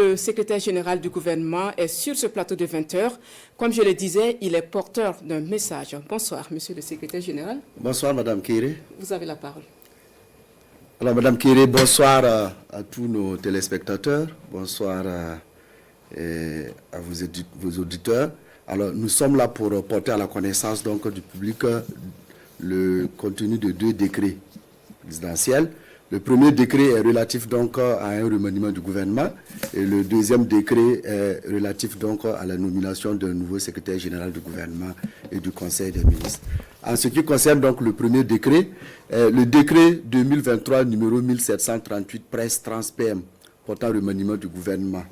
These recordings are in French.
Le secrétaire général du gouvernement est sur ce plateau de 20h. Comme je le disais, il est porteur d'un message. Bonsoir, monsieur le secrétaire général. Bonsoir, madame Kéré. Vous avez la parole. Alors, madame Kéré, bonsoir à tous nos téléspectateurs. Bonsoir à vos auditeurs. Alors, nous sommes là pour porter à la connaissance donc, du public le contenu de 2 décrets présidentiels. Le premier décret est relatif donc à un remaniement du gouvernement et le deuxième décret est relatif donc à la nomination d'un nouveau secrétaire général du gouvernement et du Conseil des ministres. En ce qui concerne donc le premier décret, le décret 2023 numéro 1738 presse trans PM portant remaniement du gouvernement.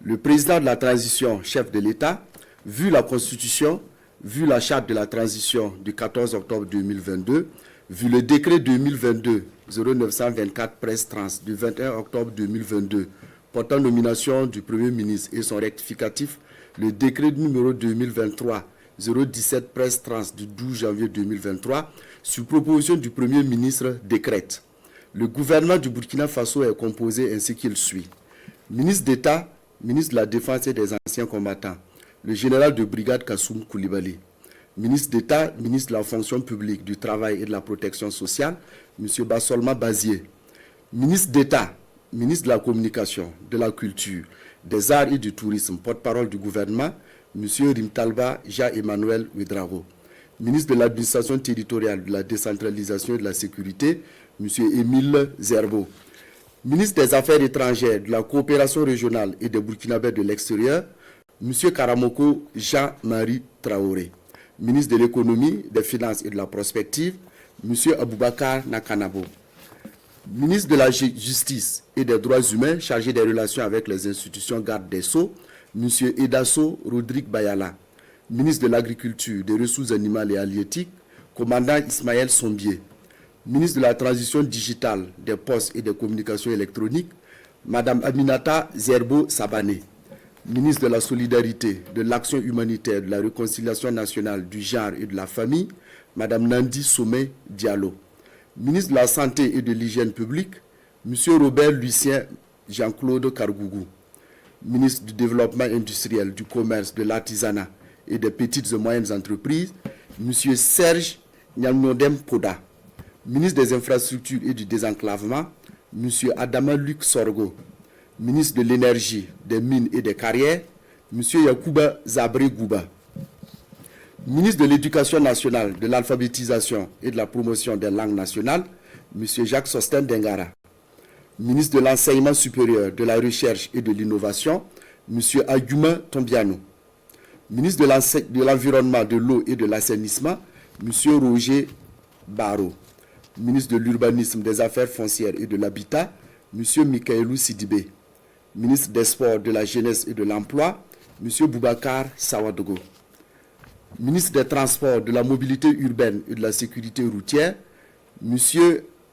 Le président de la transition, chef de l'État, vu la Constitution, vu la charte de la transition du 14 octobre 2022, vu le décret 2022-0924 presse trans du 21 octobre 2022 portant nomination du Premier ministre et son rectificatif, le décret numéro 2023-017 presse trans du 12 janvier 2023, sur proposition du Premier ministre, décrète. Le gouvernement du Burkina Faso est composé ainsi qu'il suit. Ministre d'État, ministre de la Défense et des Anciens Combattants, le général de brigade Kassoum Koulibaly. Ministre d'État, ministre de la fonction publique, du travail et de la protection sociale, M. Bassolma Bazier. Ministre d'État, ministre de la communication, de la culture, des arts et du tourisme, porte-parole du gouvernement, M. Rimtalba Ja-Emmanuel Ouedraogo. Ministre de l'administration territoriale, de la décentralisation et de la sécurité, M. Émile Zerbo. Ministre des Affaires étrangères, de la coopération régionale et des Burkinabés de l'extérieur, M. Karamoko Jean-Marie Traoré. Ministre de l'économie, des finances et de la prospective, M. Aboubakar Nakanabo. Ministre de la justice et des droits humains, chargé des relations avec les institutions garde des Sceaux, M. Edasso Rodrigue Bayala. Ministre de l'agriculture, des ressources animales et halieutiques, commandant Ismaël Sombier. Ministre de la transition digitale, des postes et des communications électroniques, Mme Aminata Zerbo Sabané. Ministre de la Solidarité, de l'Action humanitaire, de la Réconciliation nationale, du genre et de la famille, Mme Nandi Somé Diallo. Ministre de la Santé et de l'Hygiène publique, M. Robert Lucien Jean-Claude Kargougou. Ministre du Développement industriel, du commerce, de l'artisanat et des petites et moyennes entreprises, M. Serge Nyamnodem Poda. Ministre des Infrastructures et du Désenclavement, M. Adama Luc Sorgo. Ministre de l'Énergie, des Mines et des Carrières, M. Yacouba Zabré Gouba. Ministre de l'Éducation nationale, de l'alphabétisation et de la promotion des langues nationales, M. Jacques Sosten Dengara. Ministre de l'Enseignement supérieur, de la Recherche et de l'Innovation, M. Aguma Tombiano. Ministre de l'Environnement, de l'Eau et de l'Assainissement, M. Roger Barreau. Ministre de l'Urbanisme, des Affaires foncières et de l'Habitat, M. Mikaelou Sidibé. Ministre des Sports, de la Jeunesse et de l'Emploi, M. Boubacar Sawadogo. Ministre des Transports, de la Mobilité urbaine et de la Sécurité routière, M.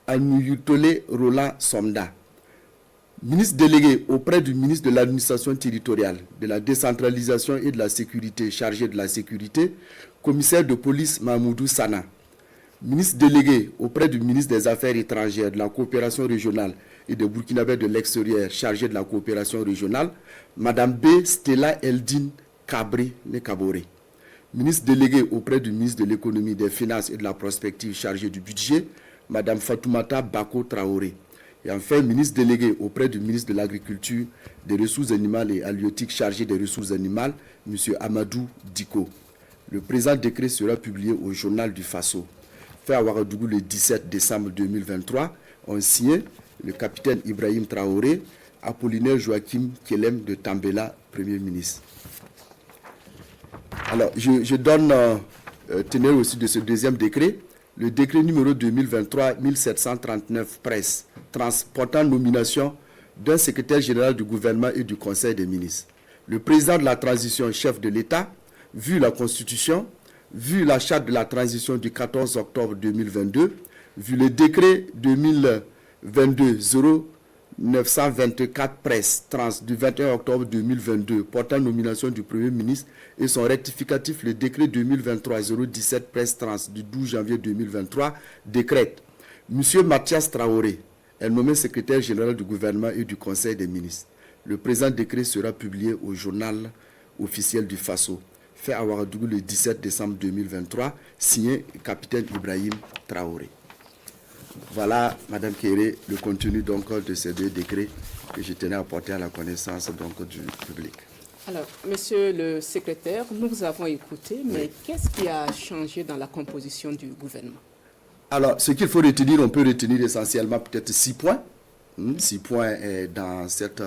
Anouyutole Roland Somda. Ministre délégué auprès du ministre de l'Administration territoriale, de la décentralisation et de la sécurité, chargé de la sécurité, commissaire de police Mahmoudou Sana. Ministre délégué auprès du ministre des Affaires étrangères, de la coopération régionale et des Burkinabés de l'extérieur, chargé de la coopération régionale, Mme B. Stella Eldine Kabré Nekabore. Ministre délégué auprès du ministre de l'économie, des finances et de la prospective, chargé du budget, Mme Fatoumata Bako Traoré. Et enfin, ministre délégué auprès du ministre de l'Agriculture, des ressources animales et halieutiques, chargé des ressources animales, M. Amadou Diko. Le présent décret sera publié au journal du Faso. Fait à Ouagadougou le 17 décembre 2023, ont signé le capitaine Ibrahim Traoré, Apollinaire Joachim Kelem de Tambela, Premier ministre. Alors, je donne teneur aussi de ce deuxième décret, le décret numéro 2023-1739 presse, transportant nomination d'un secrétaire général du gouvernement et du Conseil des ministres. Le président de la transition, chef de l'État, vu la Constitution, vu la charte de la transition du 14 octobre 2022, vu le décret 2022-0924 presse trans du 21 octobre 2022 portant nomination du Premier ministre et son rectificatif le décret 2023-017 presse trans du 12 janvier 2023 décrète M. Mathias Traoré est nommé secrétaire général du gouvernement et du Conseil des ministres. Le présent décret sera publié au journal officiel du Faso, fait à Ouagadougou le 17 décembre 2023, signé capitaine Ibrahim Traoré. Voilà, Madame Kéré, le contenu donc de ces deux décrets que je tenais à porter à la connaissance donc du public. Alors, Monsieur le secrétaire, nous vous avons écouté, mais qu'est-ce qui a changé dans la composition du gouvernement? Alors, ce qu'il faut retenir, on peut retenir essentiellement peut-être 6 points. 6 points dans cette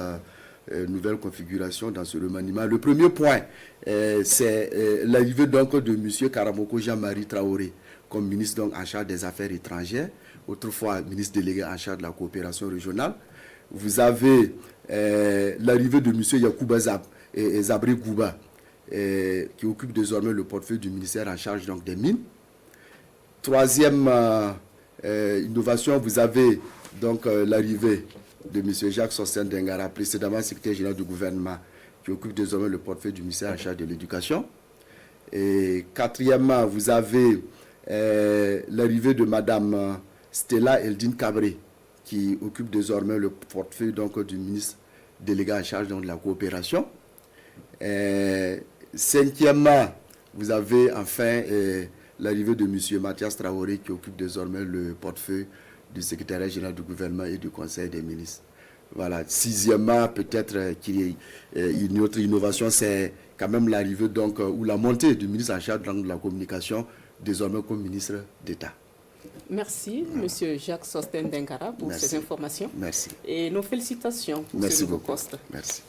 nouvelle configuration, dans ce remaniement. Le premier point, c'est l'arrivée donc de M. Karamoko Jean-Marie Traoré comme ministre donc, en charge des Affaires étrangères, autrefois ministre délégué en charge de la coopération régionale. Vous avez l'arrivée de M. Yacouba Zabré Gouba, qui occupe désormais le portefeuille du ministère en charge donc, des mines. Troisième innovation, vous avez donc l'arrivée de M. Jacques Sostin Dengara, précédemment secrétaire général du gouvernement, qui occupe désormais le portefeuille du ministère en charge de l'éducation. Et quatrièmement, vous avez l'arrivée de Mme Stella Eldine Cabré, qui occupe désormais le portefeuille donc, du ministre délégué en charge donc, de la coopération. Cinquièmement, vous avez enfin l'arrivée de M. Mathias Traoré, qui occupe désormais le portefeuille du secrétariat général du gouvernement et du conseil des ministres. Voilà. Sixièmement, peut-être qu'il y a une autre innovation, c'est quand même l'arrivée donc, ou la montée du ministre en charge de la communication, désormais comme ministre d'État. Merci, M. Jacques Sostin Dengara, pour ces informations. Merci. Et nos félicitations pour ce nouveau poste. Merci.